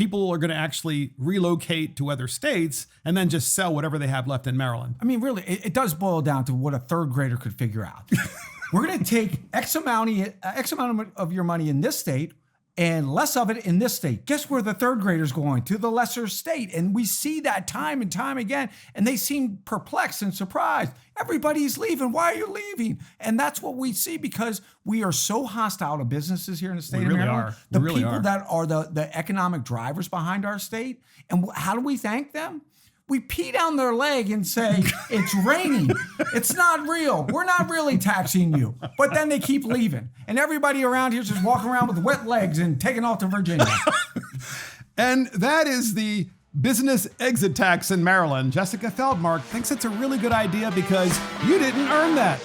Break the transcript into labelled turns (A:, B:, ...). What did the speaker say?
A: people are going to actually relocate to other states and then just sell whatever they have left in Maryland.
B: I mean, really, it does boil down to what a third grader could figure out. We're going to take X amount of your money in this state and less of it in this state. Guess where the third grader's going? To the lesser state. And we see that time and time again. And they seem perplexed and surprised. Everybody's leaving. Why are you leaving? And that's what we see because we are so hostile to businesses here in the state of Maryland. The people that are the economic drivers behind our state. And how do we thank them? We pee down their leg and say, it's raining. It's not real. We're not really taxing you. But then they keep leaving. And everybody around here is just walking around with wet legs and taking off to Virginia.
A: And that is the business exit tax in Maryland. Jessica Feldmark thinks it's a really good idea because you didn't earn that.